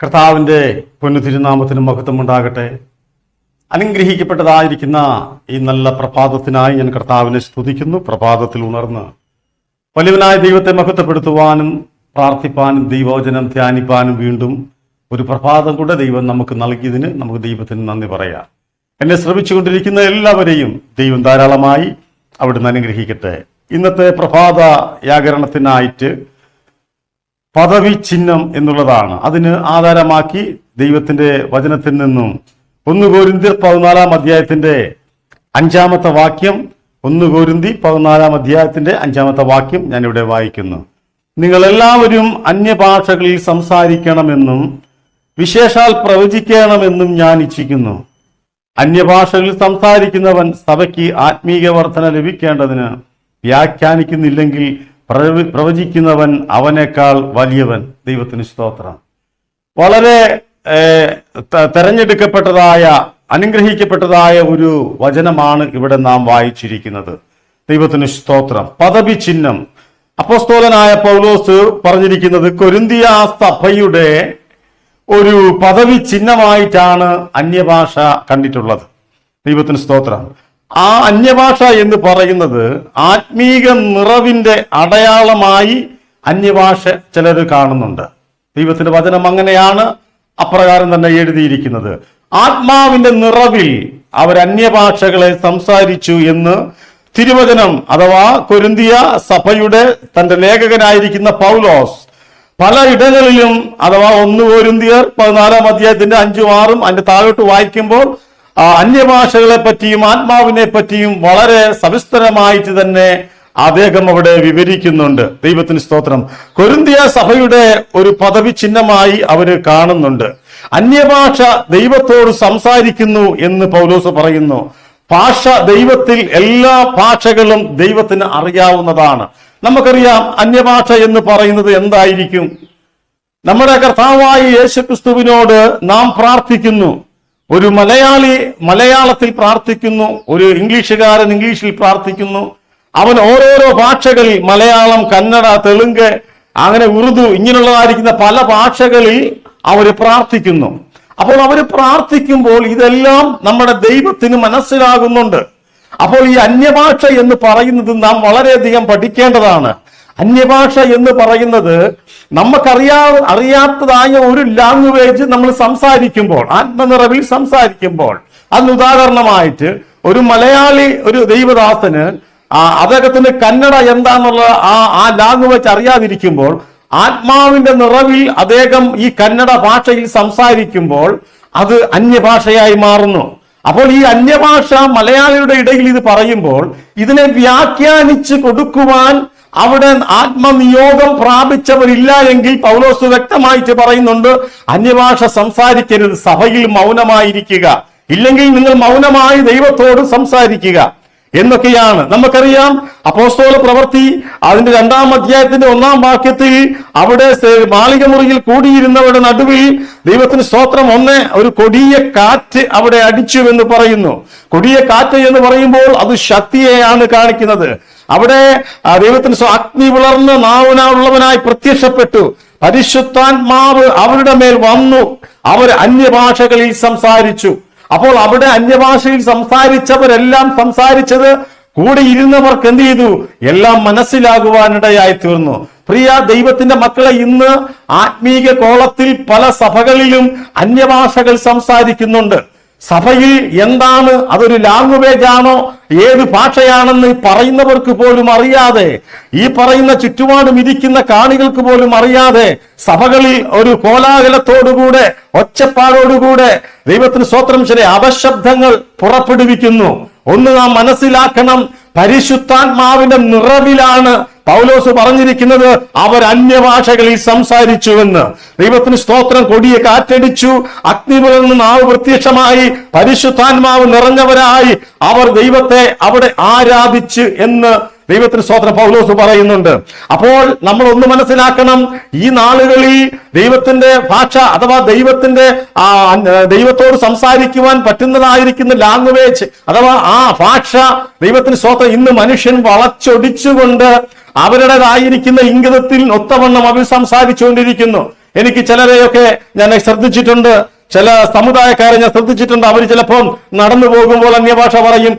കർത്താവിൻ്റെ പൊന്നു തിരുനാമത്തിന് മഹത്വം ഉണ്ടാകട്ടെ. അനുഗ്രഹിക്കപ്പെട്ടതായിരിക്കുന്ന ഈ നല്ല പ്രഭാതത്തിനായി ഞാൻ കർത്താവിനെ സ്തുതിക്കുന്നു. പ്രഭാതത്തിൽ ഉണർന്ന് വലിയവനായ ദൈവത്തെ മഹത്വപ്പെടുത്തുവാനും പ്രാർത്ഥിപ്പാനും ദൈവവചനം ധ്യാനിപ്പാനും വീണ്ടും ഒരു പ്രഭാതം കൂടെ ദൈവം നമുക്ക് നൽകിയതിന് നമുക്ക് ദൈവത്തിന് നന്ദി പറയാം. എന്നെ ശ്രമിച്ചുകൊണ്ടിരിക്കുന്ന എല്ലാവരെയും ദൈവം ധാരാളമായി അവിടുന്ന് അനുഗ്രഹിക്കട്ടെ. ഇന്നത്തെ പ്രഭാത വ്യാകരണത്തിനായിട്ട് പദവി ചിഹ്നം എന്നുള്ളതാണ്. അതിന് ആധാരമാക്കി ദൈവത്തിന്റെ വചനത്തിൽ നിന്നും 1 കൊരിന്ത്യർ 14 അധ്യായത്തിന്റെ 5 വാക്യം, 1 കൊരിന്തി 14 അധ്യായത്തിന്റെ 5 വാക്യം ഞാനിവിടെ വായിക്കുന്നു. നിങ്ങൾ എല്ലാവരും അന്യഭാഷകളിൽ സംസാരിക്കണമെന്നും വിശേഷാൽ പ്രവചിക്കണമെന്നും ഞാൻ ഇച്ഛിക്കുന്നു. അന്യഭാഷകളിൽ സംസാരിക്കുന്നവൻ സഭയ്ക്ക് ആത്മീക വർധന ലഭിക്കേണ്ടതിന് വ്യാഖ്യാനിക്കുന്നില്ലെങ്കിൽ പ്രവചിക്കുന്നവൻ അവനേക്കാൾ വലിയവൻ. ദൈവത്തിന് സ്തോത്രം. വളരെ തെരഞ്ഞെടുക്കപ്പെട്ടതായ അനുഗ്രഹിക്കപ്പെട്ടതായ ഒരു വചനമാണ് ഇവിടെ നാം വായിച്ചിരിക്കുന്നത്. ദൈവത്തിന് സ്തോത്രം. പദവി ചിഹ്നം. അപ്പോസ്തലനായ പൗലോസ് പറഞ്ഞിരിക്കുന്നത് കൊരിന്തിയ സഭയുടെ ഒരു പദവി ചിഹ്നമായിട്ടാണ് അന്യഭാഷ കണ്ടിട്ടുള്ളത്. ദൈവത്തിന് സ്തോത്രം. ആ അന്യഭാഷ എന്ന് പറയുന്നത് ആത്മീക നിറവിന്റെ അടയാളമായി അന്യഭാഷ ചിലർ കാണുന്നുണ്ട്. ദൈവത്തിന്റെ വചനം അങ്ങനെയാണ് അപ്രകാരം തന്നെ എഴുതിയിരിക്കുന്നത്. ആത്മാവിന്റെ നിറവിൽ അവർ അന്യഭാഷകളെ സംസാരിച്ചു എന്ന് തിരുവചനം അഥവാ കൊരിന്തിയ സഭയുടെ തന്റെ ലേഖകനായിരിക്കുന്ന പൗലോസ് പല ഇടങ്ങളിലും അഥവാ 1 കൊരിന്ത്യർ 14 അധ്യായത്തിന്റെ 5, 6 അതിന്റെ താഴോട്ട് വായിക്കുമ്പോൾ അന്യഭാഷകളെ പറ്റിയും ആത്മാവിനെ പറ്റിയും വളരെ സവിസ്തരമായിട്ട് തന്നെ അദ്ദേഹം അവിടെ വിവരിക്കുന്നുണ്ട്. ദൈവത്തിന് സ്തോത്രം. കൊരിന്തിയ സഭയുടെ ഒരു പദവി ചിഹ്നമായി അവര് കാണുന്നുണ്ട്. അന്യഭാഷ ദൈവത്തോട് സംസാരിക്കുന്നു എന്ന് പൗലോസ് പറയുന്നു. ഭാഷ ദൈവത്തിൽ എല്ലാ ഭാഷകളും ദൈവത്തിന് അറിയാവുന്നതാണ്. നമുക്കറിയാം അന്യഭാഷ എന്ന് പറയുന്നത് എന്തായിരിക്കും. നമ്മുടെ കർത്താവായ യേശുക്രിസ്തുവിനോട് നാം പ്രാർത്ഥിക്കുന്നു. ഒരു മലയാളി മലയാളത്തിൽ പ്രാർത്ഥിക്കുന്നു, ഒരു ഇംഗ്ലീഷുകാരൻ ഇംഗ്ലീഷിൽ പ്രാർത്ഥിക്കുന്നു. അവൻ ഓരോരോ ഭാഷകളിൽ മലയാളം, കന്നഡ, തെലുങ്ക്, അങ്ങനെ ഉറുദു ഇങ്ങനെയുള്ളതായിരിക്കുന്ന പല ഭാഷകളിൽ അവർ പ്രാർത്ഥിക്കുന്നു. അപ്പോൾ അവർ പ്രാർത്ഥിക്കുമ്പോൾ ഇതെല്ലാം നമ്മുടെ ദൈവത്തിന് മനസ്സിലാകുന്നുണ്ട്. അപ്പോൾ ഈ അന്യഭാഷ എന്ന് പറയുന്നത് നാം വളരെയധികം പഠിക്കേണ്ടതാണ്. അന്യഭാഷ എന്ന് പറയുന്നത് അറിയാത്തതായ ഒരു ലാംഗ്വേജ് നമ്മൾ സംസാരിക്കുമ്പോൾ, ആത്മനിറവിൽ സംസാരിക്കുമ്പോൾ, അതിന് ഉദാഹരണമായിട്ട് ഒരു മലയാളി ഒരു ദൈവദാസന് അദ്ദേഹത്തിന് കന്നഡ എന്താന്നുള്ള ആ ലാംഗ്വേജ് അറിയാതിരിക്കുമ്പോൾ ആത്മാവിന്റെ നിറവിൽ അദ്ദേഹം ഈ കന്നഡ ഭാഷയിൽ സംസാരിക്കുമ്പോൾ അത് അന്യഭാഷയായി മാറുന്നു. അപ്പോൾ ഈ അന്യഭാഷ മലയാളിയുടെ ഇടയിൽ ഇത് പറയുമ്പോൾ ഇതിനെ വ്യാഖ്യാനിച്ച് കൊടുക്കുവാൻ അവിടെ ആത്മനിയോഗം പ്രാപിച്ചവരില്ല എങ്കിൽ പൗലോസ് വ്യക്തമായിട്ട് പറയുന്നുണ്ട്, അന്യഭാഷ സംസാരിക്കരുത്, സഭയിൽ മൗനമായിരിക്കുക, ഇല്ലെങ്കിൽ നിങ്ങൾ മൗനമായി ദൈവത്തോട് സംസാരിക്കുക എന്നൊക്കെയാണ്. നമുക്കറിയാം അപ്പോസ്തല പ്രവൃത്തി അതിന്റെ 2 അധ്യായത്തിന്റെ 1 വാക്യത്തിൽ അവിടെ മാളിക മുറിയിൽ കൂടിയിരുന്നവരുടെ നടുവിൽ ദൈവത്തിന് സ്തോത്രം ഒരു കൊടിയ കാറ്റ് അവിടെ അടിച്ചു എന്ന് പറയുന്നു. കൊടിയ കാറ്റ് എന്ന് പറയുമ്പോൾ അത് ശക്തിയെയാണ് കാണിക്കുന്നത്. അവിടെ ദൈവത്തിന് അഗ്നി വിളർന്ന് നാവുനാവുള്ളവനായി പ്രത്യക്ഷപ്പെട്ടു. പരിശുദ്ധാത്മാവ് അവരുടെ മേൽ വന്നു. അവർ അന്യഭാഷകളിൽ സംസാരിച്ചു. അപ്പോൾ അവിടെ അന്യഭാഷയിൽ സംസാരിച്ചവരെല്ലാം സംസാരിച്ചത് കൂടെ ഇരുന്നവർക്ക് എന്ത് ചെയ്തു? എല്ലാം മനസ്സിലാകുവാനിടയായി തീർന്നു. പ്രിയ ദൈവത്തിന്റെ മക്കളെ, ഇന്ന് ആത്മീക കോളത്തിൽ പല സഭകളിലും അന്യഭാഷകൾ സംസാരിക്കുന്നുണ്ട്. സഭയിൽ എന്താണ്, അതൊരു ലാംഗ്വേജ് ആണോ, ഏത് ഭാഷയാണെന്ന് പറയുന്നവർക്ക് പോലും അറിയാതെ, ഈ പറയുന്ന ചുറ്റുപാടും ഇരിക്കുന്ന കാണികൾക്ക് പോലും അറിയാതെ സഭകളിൽ ഒരു കോലാഹലത്തോടുകൂടെ ഒച്ചപ്പാടോടുകൂടെ ദൈവത്തിന് സ്തോത്രം ചില അപശബ്ദങ്ങൾ പുറപ്പെടുവിക്കുന്നു. ഒന്ന് നാം മനസ്സിലാക്കണം, പരിശുദ്ധാത്മാവിന്റെ നിറവിലാണ് പൗലോസ് പറഞ്ഞിരിക്കുന്നത് അവർ അന്യഭാഷകളിൽ സംസാരിച്ചുവെന്ന്. ദൈവത്തിന് സ്തോത്രം. കൊടിയ കാറ്റടിച്ചു, അഗ്നി വിളർന്ന് നാവ് പ്രത്യക്ഷമായി, പരിശുദ്ധാത്മാവ് നിറഞ്ഞവരായി അവർ ദൈവത്തെ അവിടെ ആരാധിച്ച് എന്ന് ദൈവത്തിന് സ്തോത്രം പൗലോസ് പറയുന്നുണ്ട്. അപ്പോൾ നമ്മൾ ഒന്ന് മനസ്സിലാക്കണം, ഈ നാളുകളിൽ ദൈവത്തിന്റെ ഭാഷ അഥവാ ദൈവത്തോട് സംസാരിക്കുവാൻ പറ്റുന്നതായിരിക്കുന്ന ലാംഗ്വേജ് അഥവാ ആ ഭാഷ ദൈവത്തിന് സ്തോത്രം ഇന്ന് മനുഷ്യൻ വളച്ചൊടിച്ചുകൊണ്ട് അവരുടേതായിരിക്കുന്ന ഇംഗിതത്തിൽ ഒത്തവണ്ണം അവർ സംസാരിച്ചുകൊണ്ടിരിക്കുന്നു. എനിക്ക് ചിലരെയൊക്കെ ഞാൻ ശ്രദ്ധിച്ചിട്ടുണ്ട്, ചില സമുദായക്കാരെ ഞാൻ ശ്രദ്ധിച്ചിട്ടുണ്ട്. അവർ ചിലപ്പോൾ നടന്നു പോകുമ്പോൾ അന്യഭാഷ പറയും,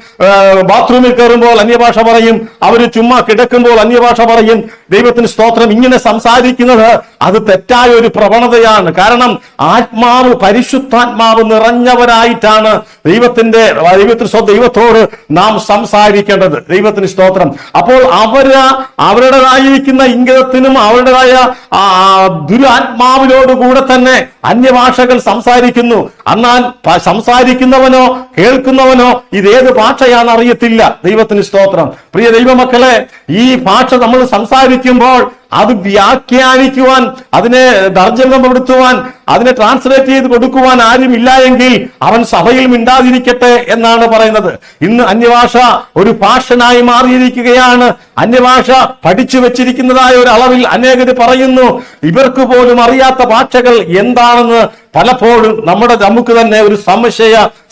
ബാത്റൂമിൽ കയറുമ്പോൾ അന്യഭാഷ പറയും, അവർ ചുമ്മാ കിടക്കുമ്പോൾ അന്യഭാഷ പറയും. ദൈവത്തിന് സ്തോത്രം. ഇങ്ങനെ സംസാരിക്കുന്നത് അത് തെറ്റായ ഒരു പ്രവണതയാണ്. കാരണം ആത്മാവ്, പരിശുദ്ധാത്മാവ് നിറഞ്ഞവരായിട്ടാണ് ദൈവത്തോട് നാം സംസാരിക്കേണ്ടത്. ദൈവത്തിന് സ്തോത്രം. അപ്പോൾ അവരുടേതായിരിക്കുന്ന ഇംഗിതത്തിനും അവരുടേതായ ദുരാത്മാവിനോടുകൂടെ തന്നെ അന്യഭാഷകൾ സംസാരിക്കുന്നു. എന്നാൽ സംസാരിക്കുന്നവനോ കേൾക്കുന്നവനോ ഇതേത് ഭാഷയാണെന്ന് അറിയത്തില്ല. ദൈവത്തിന് സ്തോത്രം. പ്രിയ ദൈവമക്കളെ, ഈ ഭാഷ നമ്മൾ സംസാരിക്കുമ്പോൾ അത് വ്യാഖ്യാനിക്കുവാൻ, അതിനെ തർജ്ജമപ്പെടുത്തുവാൻ, അതിനെ ട്രാൻസ്ലേറ്റ് ചെയ്ത് കൊടുക്കുവാൻ ആരും ഇല്ല എങ്കിൽ അവൻ സഭയിൽ മിണ്ടാതിരിക്കട്ടെ എന്നാണ് പറയുന്നത്. ഇന്ന് അന്യഭാഷ ഒരു ഫാഷനായി മാറിയിരിക്കുകയാണ്. അന്യഭാഷ പഠിച്ചു വെച്ചിരിക്കുന്നതായ ഒരു അളവിൽ അനേകര് പറയുന്നു. ഇവർക്ക് പോലും അറിയാത്ത ഭാഷകൾ എന്താണെന്ന് പലപ്പോഴും നമുക്ക് തന്നെ ഒരു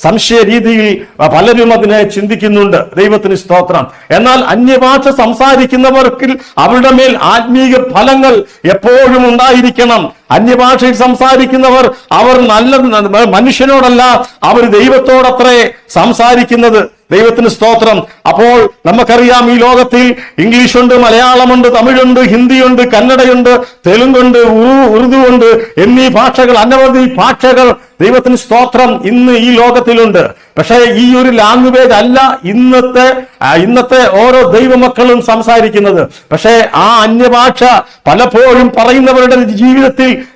സംശയ രീതിയിൽ പലരും അതിനെ ചിന്തിക്കുന്നുണ്ട്. ദൈവത്തിന് സ്തോത്രം. എന്നാൽ അന്യഭാഷ സംസാരിക്കുന്നവർക്ക് അവരുടെ മേൽ ആത്മീയ ഫലങ്ങൾ എപ്പോഴും ഉണ്ടായിരിക്കണം. അന്യഭാഷയിൽ സംസാരിക്കുന്നവർ അവർ നല്ല മനുഷ്യനോടല്ല, അവർ ദൈവത്തോടത്രേ സംസാരിക്കുന്നത്. ദൈവത്തിന് സ്തോത്രം. അപ്പോൾ നമുക്കറിയാം, ഈ ലോകത്തിൽ ഇംഗ്ലീഷുണ്ട്, മലയാളമുണ്ട്, തമിഴുണ്ട്, ഹിന്ദിയുണ്ട്, കന്നഡയുണ്ട്, തെലുങ്കുണ്ട്, ഉറുദുണ്ട് എന്നീ ഭാഷകൾ, അനവധി ഭാഷകൾ ദൈവത്തിന് സ്തോത്രം ഇന്ന് ഈ ലോകത്തിലുണ്ട്. പക്ഷേ ഈ ഒരു ലാംഗ്വേജ് അല്ല ഇന്നത്തെ ഓരോ ദൈവമക്കളും സംസാരിക്കുന്നത്. പക്ഷേ ആ അന്യഭാഷ പലപ്പോഴും പറയുന്നവരുടെ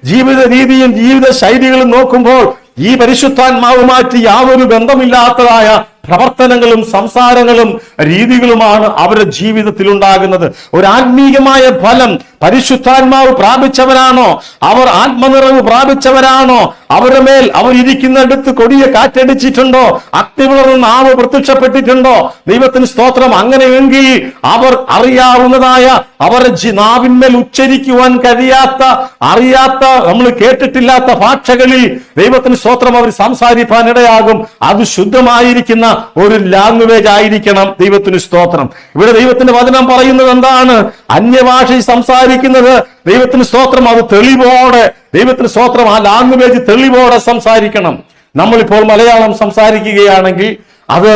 ജീവിത രീതിയും ജീവിത ശൈലികളും നോക്കുമ്പോൾ ഈ പരിശുദ്ധാത്മാവുമായിട്ട് യാതൊരു ബന്ധമില്ലാത്തതായ പ്രവർത്തനങ്ങളും സംസാരങ്ങളും രീതികളുമാണ് അവരുടെ ജീവിതത്തിൽ ഉണ്ടാകുന്നത്. ഒരു ആത്മീയമായ ഫലം പരിശുദ്ധാത്മാവ് പ്രാപിച്ചവരാണോ, അവർ ആത്മനിറവ് പ്രാപിച്ചവരാണോ, അവരുടെ മേൽ അവർ ഇരിക്കുന്നിടത്ത് കൊടിയ കാറ്റടിച്ചിട്ടുണ്ടോ, അഗ്നി പിളർന്ന് നാവ് പ്രത്യക്ഷപ്പെട്ടിട്ടുണ്ടോ? ദൈവത്തിന് സ്തോത്രം. അങ്ങനെയെങ്കിൽ അവർ അറിയാവുന്നതായ അവരുടെ നാവിന്മേൽ ഉച്ചരിക്കുവാൻ അറിയാത്ത നമ്മൾ കേട്ടിട്ടില്ലാത്ത ഭാഷകളിൽ ദൈവത്തിന് സ്തോത്രം അവർ സംസാരിക്കാൻ ഇടയാകും. അത് ശുദ്ധമായിരിക്കുന്ന ഒരു ലാംഗ്വേജ് ആയിരിക്കണം. ദൈവത്തിന് സ്തോത്രം. ഇവിടെ ദൈവത്തിന്റെ വചനം പറയുന്നത് എന്താണ്? അന്യഭാഷയിൽ സംസാരിക്കുന്നത് ദൈവത്തിന് സ്തോത്രം അത് തെളിവോടെ, ദൈവത്തിന് സ്തോത്രം ആ ലാംഗ്വേജ് തെളിവോടെ സംസാരിക്കണം. നമ്മളിപ്പോൾ മലയാളം സംസാരിക്കുകയാണെങ്കിൽ അത്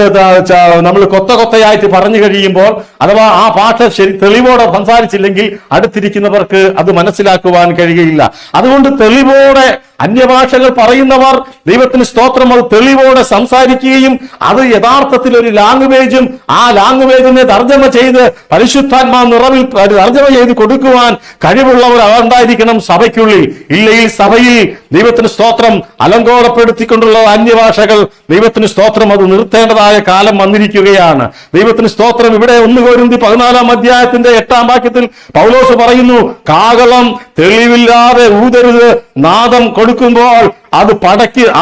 നമ്മൾ കൊത്തയായിട്ട് പറഞ്ഞു കഴിയുമ്പോൾ, അഥവാ ആ ഭാഷ തെളിവോടെ സംസാരിച്ചില്ലെങ്കിൽ അടുത്തിരിക്കുന്നവർക്ക് അത് മനസ്സിലാക്കുവാൻ കഴിയുകയില്ല. അതുകൊണ്ട് തെളിവോടെ അന്യഭാഷകൾ പറയുന്നവർ ദൈവത്തിന് സ്തോത്രം അത് തെളിവോടെ സംസാരിക്കുകയും അത് യഥാർത്ഥത്തിൽ ഒരു ലാംഗ്വേജും ആ ലാംഗ്വേജിനെ തർജ്ജമ ചെയ്ത് പരിശുദ്ധാത്മാ നിറവിൽ തർജ്ജമ ചെയ്ത് കൊടുക്കുവാൻ കഴിവുള്ളവർ ഉണ്ടായിരിക്കണം സഭയ്ക്കുള്ളിൽ. ഇല്ലെങ്കിൽ സഭയിൽ ദൈവത്തിന് സ്തോത്രം അലങ്കോലപ്പെടുത്തിക്കൊണ്ടുള്ള അന്യഭാഷകൾ ദൈവത്തിന് സ്തോത്രം അത് നിർത്തേണ്ടതായ കാലം വന്നിരിക്കുകയാണ്. ദൈവത്തിന് സ്തോത്രം. ഇവിടെ 1 കൊരിന്ത്യർ 14 അധ്യായത്തിന്റെ 8 വാക്യത്തിൽ പൗലോസ് പറയുന്നു, കാഹളം തെളിവില്ലാതെ ഊതരുത്, നാദം കൊടുക്കുമ്പോൾ അത്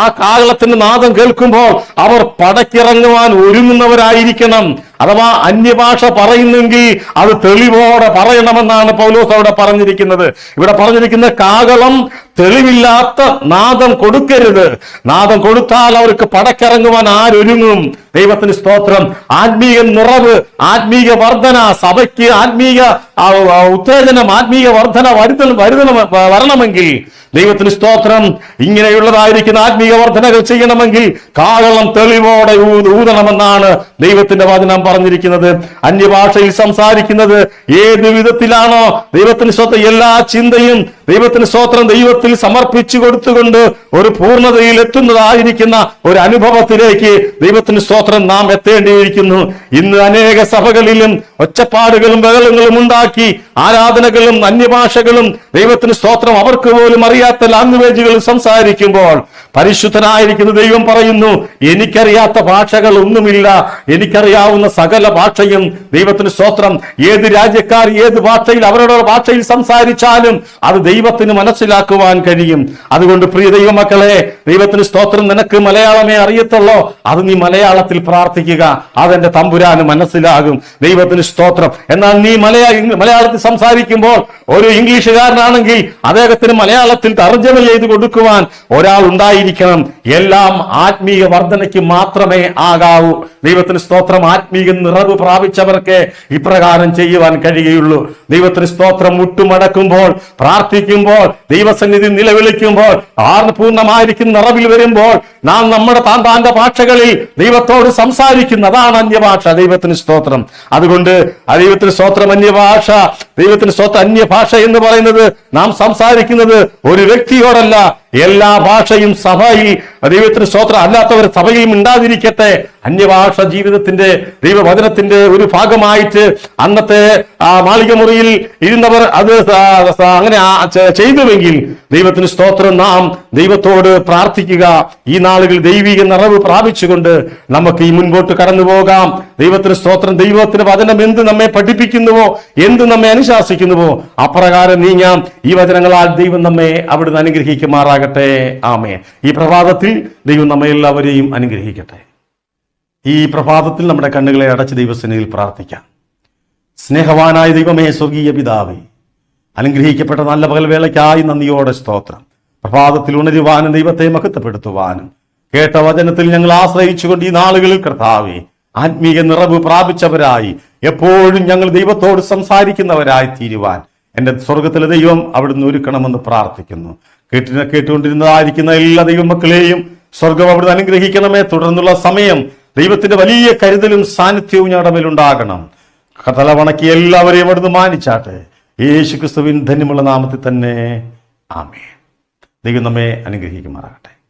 ആ കാഹളത്തിന്റെ നാദം കേൾക്കുമ്പോൾ അവർ പടക്കിറങ്ങുവാൻ ഒരുങ്ങുന്നവരായിരിക്കണം. അഥവാ അന്യഭാഷ പറയുന്നെങ്കിൽ അത് തെളിവോടെ പറയണമെന്നാണ് പൗലോസ് അവിടെ പറഞ്ഞിരിക്കുന്നത്. ഇവിടെ പറഞ്ഞിരിക്കുന്ന കാഹളം തെളിവില്ലാത്ത നാദം കൊടുക്കരുത്. നാദം കൊടുത്താൽ അവർക്ക് പടക്കിറങ്ങുവാൻ ആരൊരുങ്ങും? ദൈവത്തിന് സ്തോത്രം. ആത്മീയ നിറവ്, ആത്മീയ വർധന, സഭയ്ക്ക് ആത്മീയ ഉത്തേജനം, ആത്മീയ വർധന വരണമെങ്കിൽ ദൈവത്തിന് സ്തോത്രം ഇങ്ങനെയുള്ളതായിരിക്കുന്ന ആത്മീയ വർധനകൾ ചെയ്യണമെങ്കിൽ കാഹളം തെളിവോടെ ഊതണമെന്നാണ് ദൈവത്തിന്റെ വചനം പറഞ്ഞിരിക്കുന്നത്. അന്യഭാഷയിൽ സംസാരിക്കുന്നത് ഏത് വിധത്തിലാണോ ദൈവത്തിന് സ്തോത്രം എല്ലാ ചിന്തയും ദൈവത്തിന് സ്തോത്രം ദൈവത്തിൽ സമർപ്പിച്ചു കൊടുത്തുകൊണ്ട് ഒരു പൂർണ്ണതയിൽ എത്തുന്നതായിരിക്കുന്ന ഒരു അനുഭവത്തിലേക്ക് ദൈവത്തിന് സ്തോത്രം നാം എത്തേണ്ടിയിരിക്കുന്നു. ഇന്ന് അനേക സഭകളിലും ഒച്ചപ്പാടുകളും ബഹളങ്ങളും ഉണ്ടാക്കി ആരാധനകളും അന്യഭാഷകളും ദൈവത്തിന് സ്തോത്രം അവർക്ക് പോലും അറിയാത്ത ലാംഗ്വേജുകൾ സംസാരിക്കുമ്പോൾ പരിശുദ്ധനായിരിക്കുന്ന ദൈവം പറയുന്നു, എനിക്കറിയാത്ത ഭാഷകൾ ഒന്നുമില്ല, എനിക്കറിയാവുന്ന സകല ഭാഷയും ദൈവത്തിന് സ്തോത്രം. ഏത് രാജ്യക്കാർ ഏത് ഭാഷയിൽ അവരുടെ ഭാഷയിൽ സംസാരിച്ചാലും അത് ദൈവത്തിന് മനസ്സിലാക്കുവാൻ കഴിയും. അതുകൊണ്ട് പ്രിയ ദൈവമക്കളെ, ദൈവത്തിന് സ്തോത്രം. നിനക്ക് മലയാളമേ അറിയത്തുള്ളോ, അത് നീ മലയാളത്തിൽ പ്രാർത്ഥിക്കുക, അതെന്റെ തമ്പുരാന് മനസ്സിലാകും. ദൈവത്തിന് സ്തോത്രം. എന്നാൽ നീ മലയാളത്തിൽ സംസാരിക്കുമ്പോൾ ഒരു ഇംഗ്ലീഷുകാരനാണെങ്കിൽ അദ്ദേഹത്തിന് മലയാളത്തിൽ തർജ്ജമ ചെയ്ത് കൊടുക്കുവാൻ ഒരാൾ ഉണ്ടായിരിക്കണം. എല്ലാം ആത്മീയ വർധനയ്ക്ക് മാത്രമേ ആകാവൂ. ദൈവത്തിന് സ്തോത്രം. ആത്മീയ നിറവ് പ്രാപിച്ചവർക്ക് ഇപ്രകാരം ചെയ്യുവാൻ കഴിയുകയുള്ളൂ. ദൈവത്തിന് സ്തോത്രം. മുട്ടുമടക്കുമ്പോൾ പ്രാർത്ഥിക്കുക. പ്രാർത്ഥിക്കുമ്പോൾ, ദൈവസന്നിധി നിലവിളിക്കുമ്പോൾ, പൂർണ്ണമായിരിക്കുന്ന നിറവിൽ വരുമ്പോൾ നാം നമ്മുടെ താന്താന്റെ ഭാഷകളിൽ ദൈവത്തോട് സംസാരിക്കുന്നു. അതാണ് അന്യഭാഷ. ദൈവത്തിന് സ്തോത്രം. അതുകൊണ്ട് ദൈവത്തിന് സ്തോത്രം. അന്യഭാഷ, ദൈവത്തിന് സ്തോത്രം. അന്യഭാഷ എന്ന് പറയുന്നത് നാം സംസാരിക്കുന്നത് ഒരു വ്യക്തിയോടല്ല, എല്ലാ ഭാഷയും സഭയിൽ ദൈവത്തിന് സ്തോത്രം അല്ലാത്തവർ സഭയിൽ ഉണ്ടാതിരിക്കട്ടെ. അന്യഭാഷ ജീവിതത്തിന്റെ ദൈവവചനത്തിന്റെ ഒരു ഭാഗമായിട്ട് അന്നത്തെ മാളിക മുറിയിൽ ഇരുന്നവർ അത് അങ്ങനെ ചെയ്തുവെങ്കിൽ ദൈവത്തിന് സ്തോത്രം നാം ദൈവത്തോട് പ്രാർത്ഥിക്കുക. ഈ നാളുകൾ ദൈവിക നിറവ് പ്രാപിച്ചുകൊണ്ട് നമുക്ക് ഈ മുൻപോട്ട് കടന്നു പോകാം. ദൈവത്തിന് സ്തോത്രം. ദൈവത്തിന് വചനം എന്ത് നമ്മെ പഠിപ്പിക്കുന്നുവോ, എന്ത് നമ്മെ അനുശാസിക്കുന്നുവോ അപ്രകാരം നീങ്ങാം. ഈ വചനങ്ങളാൽ ദൈവം നമ്മെ അവിടുന്ന് അനുഗ്രഹിക്കുമാറാകട്ടെ. ആമേൻ. ഈ പ്രഭാതത്തിൽ ദൈവം നമ്മെ എല്ലാവരെയും അനുഗ്രഹിക്കട്ടെ. ഈ പ്രഭാതത്തിൽ നമ്മുടെ കണ്ണുകളെ അടച്ച് ദൈവസന്നിധിയിൽ പ്രാർത്ഥിക്കാം. സ്നേഹവാനായ ദൈവമേ, സ്വർഗീയ പിതാവേ, അനുഗ്രഹിക്കപ്പെട്ട നല്ല പകൽവേളയ്ക്കായി നന്ദിയോടെ സ്തോത്രം. പ്രഭാതത്തിൽ ഉണരുവാനും ദൈവത്തെ മഹത്വപ്പെടുത്തുവാനും കേട്ട വചനത്തിൽ ഞങ്ങൾ ആശ്രയിച്ചുകൊണ്ട് ഈ നാളുകളിൽ കർത്താവേ ആത്മീയ നിറവ് പ്രാപിച്ചവരായി എപ്പോഴും ഞങ്ങൾ ദൈവത്തോട് സംസാരിക്കുന്നവരായി തീരുവാൻ എൻ്റെ സ്വർഗത്തിലെ ദൈവം അവിടുന്ന് ഒരുക്കണമെന്ന് പ്രാർത്ഥിക്കുന്നു. കേട്ടുകൊണ്ടിരുന്നതായിരിക്കുന്ന എല്ലാ ദൈവമക്കളെയും സ്വർഗം അവിടുന്ന് അനുഗ്രഹിക്കണമേ. തുടർന്നുള്ള സമയം ദൈവത്തിന്റെ വലിയ കരുതലും സാന്നിധ്യവും ഞങ്ങളുടെ മേലുണ്ടാകണം. തലവണക്കി എല്ലാവരെയും അവിടുന്ന് മാനിച്ചാട്ടെ. യേശുക്രിസ്തുവിൻ ധന്യമുള്ള നാമത്തിൽ തന്നെ ആമേൻ. ദൈവം നമ്മെ അനുഗ്രഹിക്കുമാറാകട്ടെ.